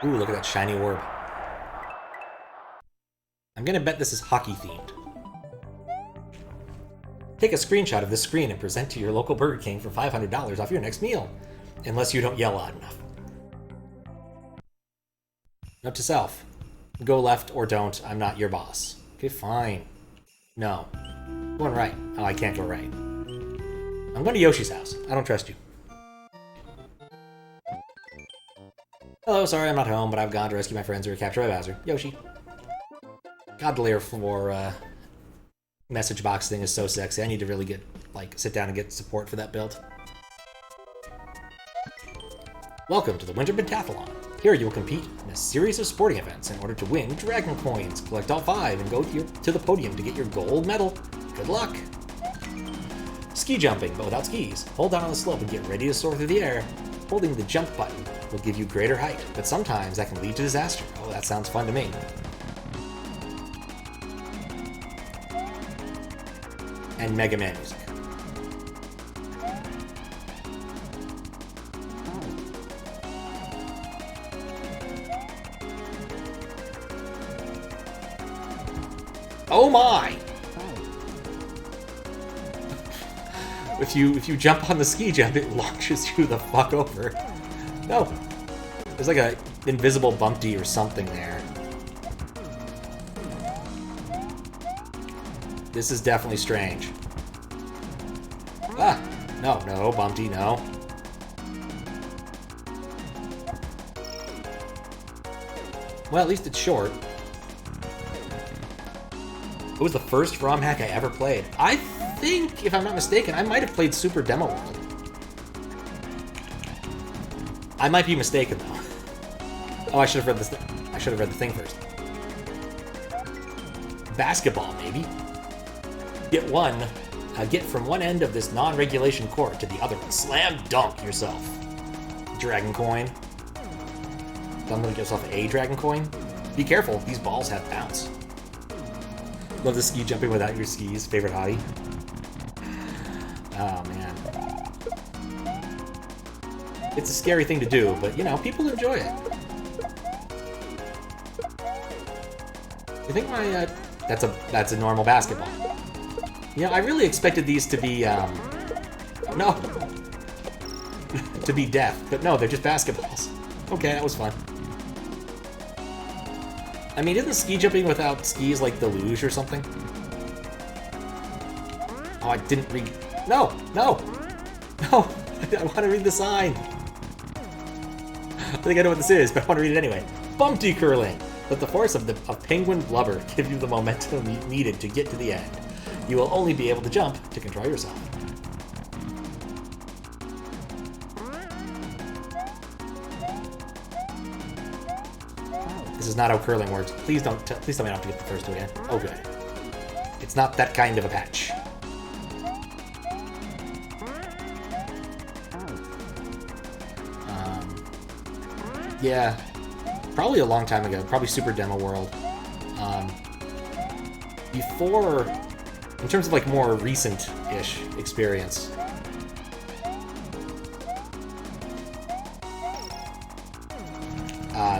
Ooh, look at that shiny orb. I'm gonna bet this is hockey-themed. Take a screenshot of this screen and present to your local Burger King for $500 off your next meal. Unless you don't yell loud enough. Note to self. Go left or don't. I'm not your boss. Okay, fine. No. Going right. Oh, I can't go right. I'm going to Yoshi's house. I don't trust you. Hello, sorry I'm not home, but I've gone to rescue my friends who were captured by Bowser. Yoshi. God, the layer 4 message box thing is so sexy. I need to really get, sit down and get support for that build. Welcome to the Winter Pentathlon. Here you will compete in a series of sporting events in order to win Dragon Coins. Collect all 5 and go to the podium to get your gold medal. Good luck! Ski jumping, but without skis. Hold down on the slope and get ready to soar through the air. Holding the jump button will give you greater height, but sometimes that can lead to disaster. Oh, that sounds fun to me. And Mega Man music. Oh my! If you jump on the ski jump, it launches you the fuck over. No. There's like a invisible bumpty or something there. This is definitely strange. Ah! No, no, bumpty, no. Well, at least it's short. It was the first ROM hack I ever played. I think, if I'm not mistaken, I might have played Super Demo World. I might be mistaken, though. Oh, I should have read this. I should have read the thing first. Basketball, maybe. Get from one end of this non-regulation court to the other one. Slam dunk yourself. Dragon coin. Don't get yourself a dragon coin. Be careful, these balls have bounce. Love the ski jumping without your skis. Favorite hobby. Oh, man. It's a scary thing to do, but, you know, people enjoy it. You think my, that's a normal basketball. You know, I really expected these to be, no. to be death, but no, they're just basketballs. Okay, that was fun. I mean, isn't ski jumping without skis like the luge or something? Oh, I didn't read... No! No! No! I want to read the sign! I think I know what this is, but I want to read it anyway. Bumpty curling! Let the force of penguin blubber give you the momentum needed to get to the end. You will only be able to jump to control yourself. This is not how curling works. Please tell me I don't have to get the first two again. Oh, good. It's not that kind of a patch. Yeah, probably a long time ago. Probably Super Demo World. Before, in terms of like more recent-ish experience.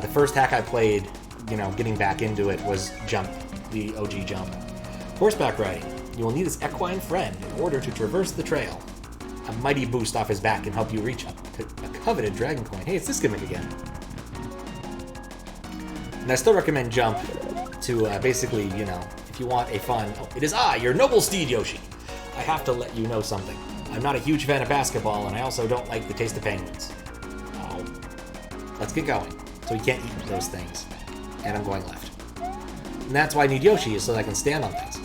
The first hack I played, you know, getting back into it was Jump, the OG Jump. Horseback riding. You will need this equine friend in order to traverse the trail. A mighty boost off his back can help you reach a coveted dragon coin. Hey, it's this gimmick again. And I still recommend Jump to basically, you know, if you want a fun... Oh, it is I, your noble steed, Yoshi. I have to let you know something. I'm not a huge fan of basketball, and I also don't like the taste of penguins. Oh. Let's get going. So we can't eat those things. And I'm going left. And that's why I need Yoshi, is so that I can stand on things.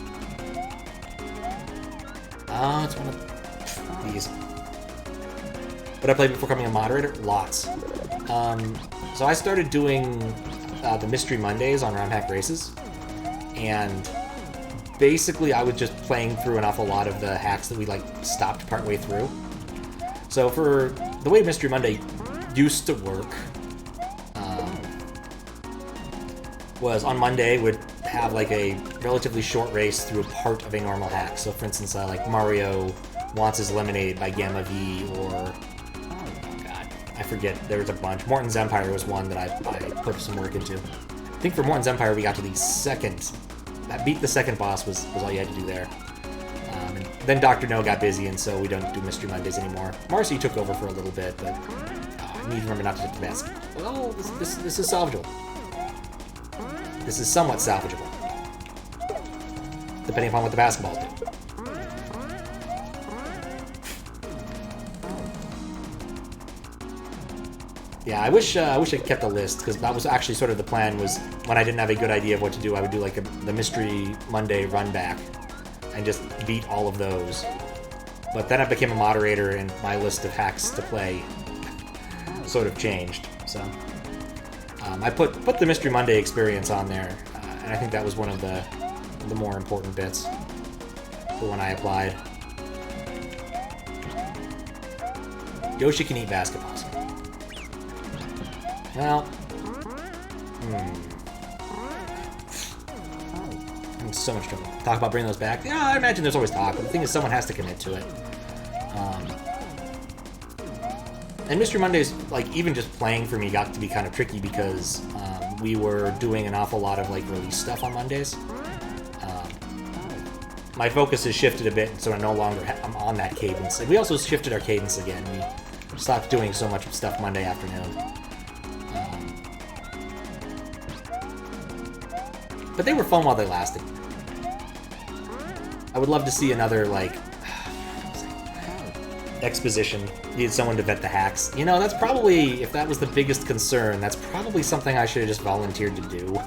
Oh, it's one of these. What I played before becoming a moderator? Lots. So I started doing the Mystery Mondays on ROM Hack Races. And basically I was just playing through an awful lot of the hacks that we stopped partway through. So for the way Mystery Monday used to work, was on Monday would have a relatively short race through a part of a normal hack. So for instance, like Mario wants his lemonade by Gamma V, or oh god, I forget. There was a bunch. Morton's Empire was one that I put some work into. I think for Morton's Empire, we got to the second... beat the second boss was all you had to do there. And then Dr. No got busy, and so we don't do Mystery Mondays anymore. Marcy took over for a little bit, but I need to remember not to hit the basket. Well, this is salvageable. This is somewhat salvageable. Depending upon what the basketballs do. Yeah, I wish I kept a list, because that was actually sort of the plan, was when I didn't have a good idea of what to do, I would do like the Mystery Monday run back and just beat all of those. But then I became a moderator and my list of hacks to play sort of changed. So I put the Mystery Monday experience on there, and I think that was one of the more important bits for when I applied. Yoshi can eat basketballs. Well, I'm in so much trouble. Talk about bringing those back? Yeah, I imagine there's always talk, but the thing is someone has to commit to it. And Mystery Mondays, like, even just playing for me got to be kind of tricky because we were doing an awful lot of, like, release stuff on Mondays. My focus has shifted a bit, so I no longer I'm on that cadence. And we also shifted our cadence again. We stopped doing so much stuff Monday afternoon. But they were fun while they lasted. I would love to see another, like, exposition. Needed someone to vet the hacks. You know, that's probably, if that was the biggest concern, that's probably something I should have just volunteered to do.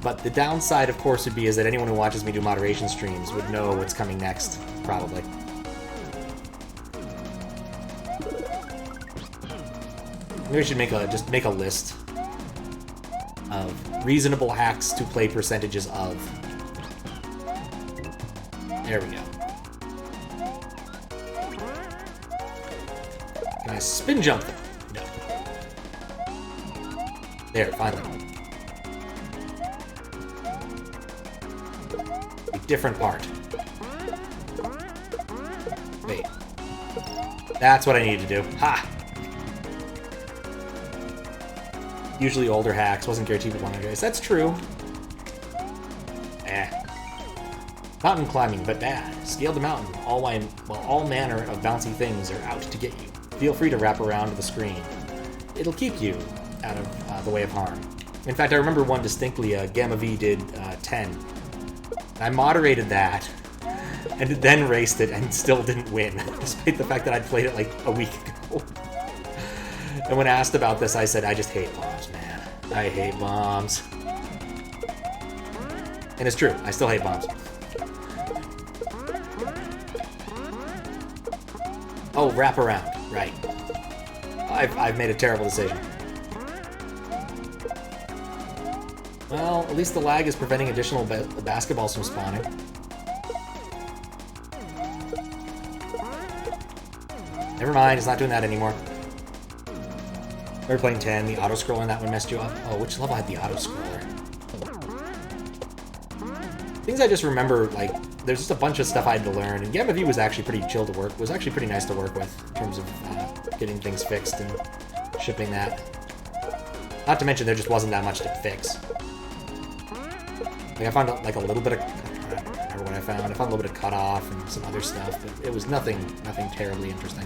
But the downside, of course, would be is that anyone who watches me do moderation streams would know what's coming next, probably. Maybe I should just make a list of reasonable hacks to play percentages of. There we go. Can I spin jump them? No. There, finally. A different part. Wait. That's what I need to do. Ha! Usually older hacks, wasn't guaranteed with 100 days. That's true. Mountain climbing, but bad. Scale the mountain, while all manner of bouncy things are out to get you. Feel free to wrap around the screen. It'll keep you out of the way of harm. In fact, I remember one distinctly, Gamma V did 10. I moderated that, and then raced it, and still didn't win, despite the fact that I'd played it like a week ago. And when asked about this, I said, I just hate bombs, man. I hate bombs. And it's true, I still hate bombs. Oh, wrap around, right. I've made a terrible decision. Well, at least the lag is preventing additional basketballs from spawning. Never mind, it's not doing that anymore. We were playing 10, the auto-scroller and that one messed you up. Oh, which level had the auto-scroller? Things I just remember, like, there's just a bunch of stuff I had to learn, and Gamma V was actually pretty chill to work, was actually pretty nice to work with, in terms of getting things fixed and shipping that. Not to mention, there just wasn't that much to fix. Like, I found, like, a little bit of, I don't remember what I found. I found a little bit of cutoff and some other stuff, but it was nothing terribly interesting.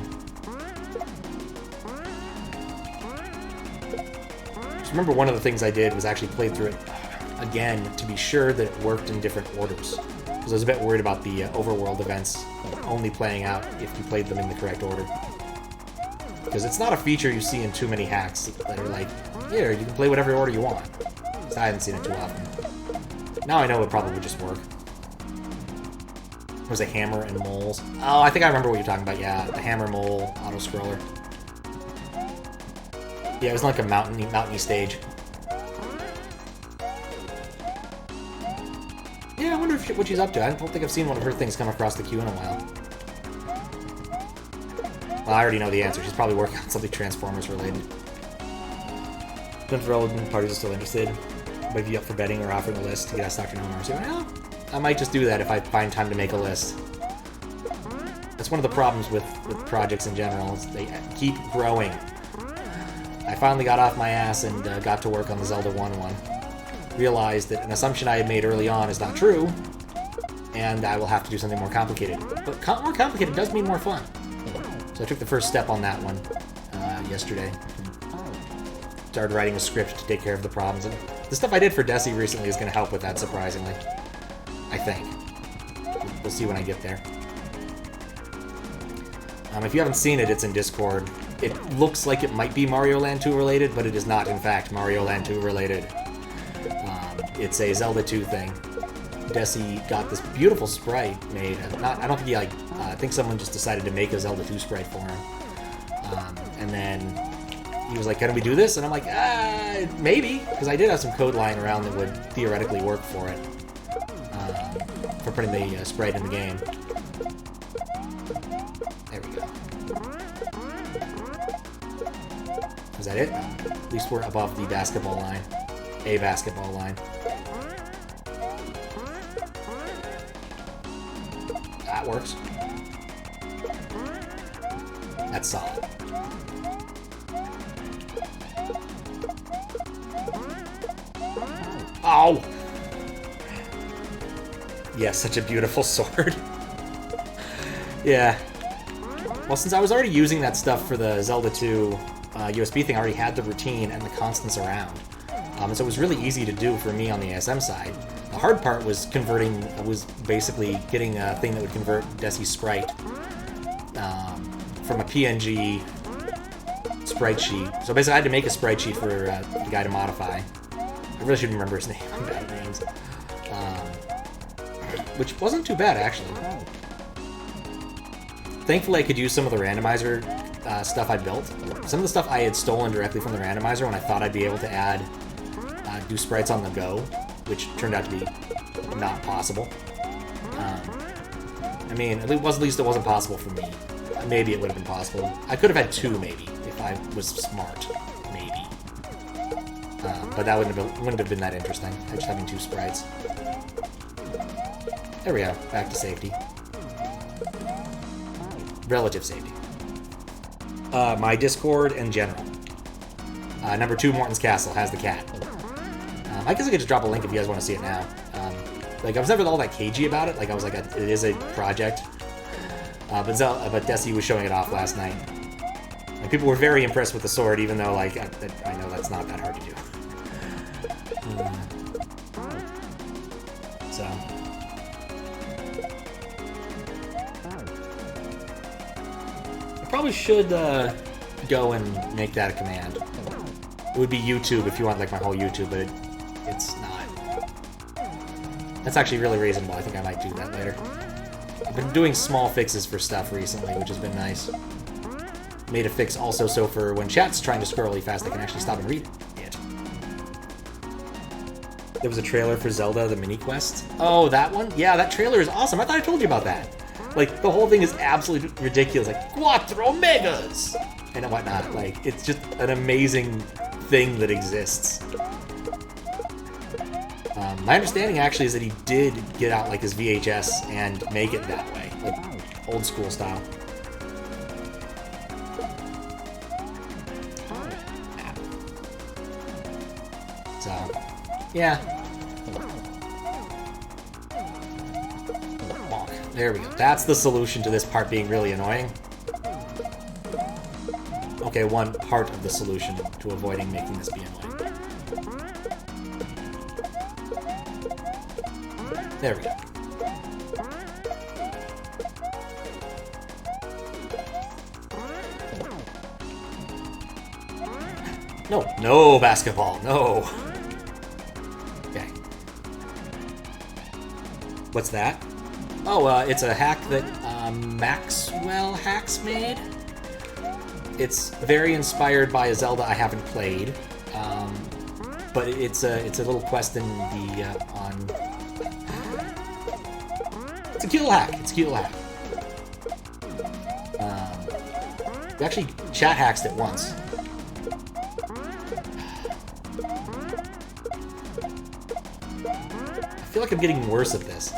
Remember, one of the things I did was actually play through it again to be sure that it worked in different orders. Because I was a bit worried about the overworld events only playing out if you played them in the correct order. Because it's not a feature you see in too many hacks that are like, here, you can play whatever order you want. So I haven't seen it too often. Now I know it would probably just work. There's a hammer and moles. Oh, I think I remember what you're talking about, yeah. The hammer mole auto-scroller. Yeah, it was like a mountainy stage. Yeah, I wonder what she's up to. I don't think I've seen one of her things come across the queue in a while. Well, I already know the answer. She's probably working on something Transformers related. Since relevant parties are still interested, might be up for betting or offering a list to get us Dr. No. So, well, I might just do that if I find time to make a list. That's one of the problems with projects in general, is they keep growing. I finally got off my ass and got to work on the Zelda 1-1. Realized that an assumption I had made early on is not true, and I will have to do something more complicated. But more complicated does mean more fun. So I took the first step on that one yesterday. Started writing a script to take care of the problems. And the stuff I did for Desi recently is going to help with that, surprisingly. I think. We'll see when I get there. If you haven't seen it, it's in Discord. It looks like it might be Mario Land 2 related, but it is not, in fact, Mario Land 2 related. It's a Zelda 2 thing. Desi got this beautiful sprite made. I don't think he, I think someone just decided to make a Zelda 2 sprite for him. And then he was like, can we do this? And I'm like, maybe, because I did have some code lying around that would theoretically work for it. For putting the sprite in the game. There we go. Is that it? At least we're above the basketball line. A basketball line. That works. That's solid. Ow! Yeah, such a beautiful sword. Yeah. Well, since I was already using that stuff for the Zelda 2 USB thing, I already had the routine and the constants around. So it was really easy to do for me on the ASM side. The hard part was basically getting a thing that would convert Desi's sprite from a PNG sprite sheet. So basically I had to make a sprite sheet for the guy to modify. I really shouldn't remember his name. I'm bad at names. Which wasn't too bad, actually. Thankfully, I could use some of the randomizer stuff I built. Some of the stuff I had stolen directly from the randomizer when I thought I'd be able to do sprites on the go, which turned out to be not possible. I mean, at least it wasn't possible for me. Maybe it would have been possible. I could have had two, maybe, if I was smart. Maybe. But that wouldn't have been that interesting, just having two sprites. There we go. Back to safety. Relative safety. My Discord in general. Number 2, Morton's Castle, has the cat. I guess I could just drop a link if you guys want to see it now. I was never all that cagey about it. I was like, it is a project. But Desi was showing it off last night. And people were very impressed with the sword, even though, I know that's not that hard to do. So... probably should go and make that a command. It would be YouTube if you want my whole YouTube, but it's not. That's actually really reasonable. I think I might do that later. I've been doing small fixes for stuff recently, which has been nice. Made a fix also so for when chat's trying to scroll really fast, they can actually stop and read it. There was a trailer for Zelda, the mini quest. Oh, that one? Yeah, that trailer is awesome. I thought I told you about that. The whole thing is absolutely ridiculous. Quattro Megas! And whatnot. It's just an amazing thing that exists. My understanding, actually, is that he did get out, his VHS and make it that way. Old school style. So, yeah. There we go. That's the solution to this part being really annoying. Okay, one part of the solution to avoiding making this be annoying. There we go. No basketball, no. Okay. What's that? Oh, it's a hack that Maxwell Hacks made. It's very inspired by a Zelda I haven't played, but it's a little quest in the It's a cute little hack. It's a cute little hack. We actually chat hacked it once. I feel like I'm getting worse at this.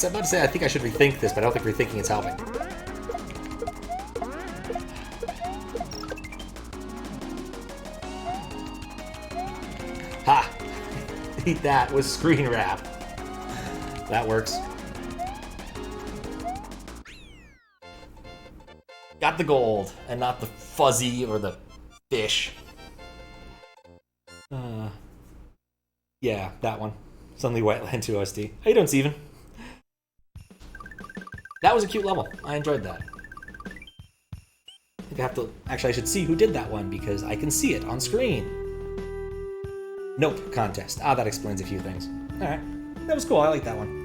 I'm about to say I think I should rethink this, but I don't think rethinking is helping. Ha! Eat that with screen wrap. That works. Got the gold, and not the fuzzy or the fish. Yeah, that one. Suddenly Wetland 2 OST. How you doing, Steven? That was a cute level. I enjoyed that. I think I have to... Actually, I should see who did that one, because I can see it on screen. NopeContest. Ah, that explains a few things. Alright. That was cool. I like that one.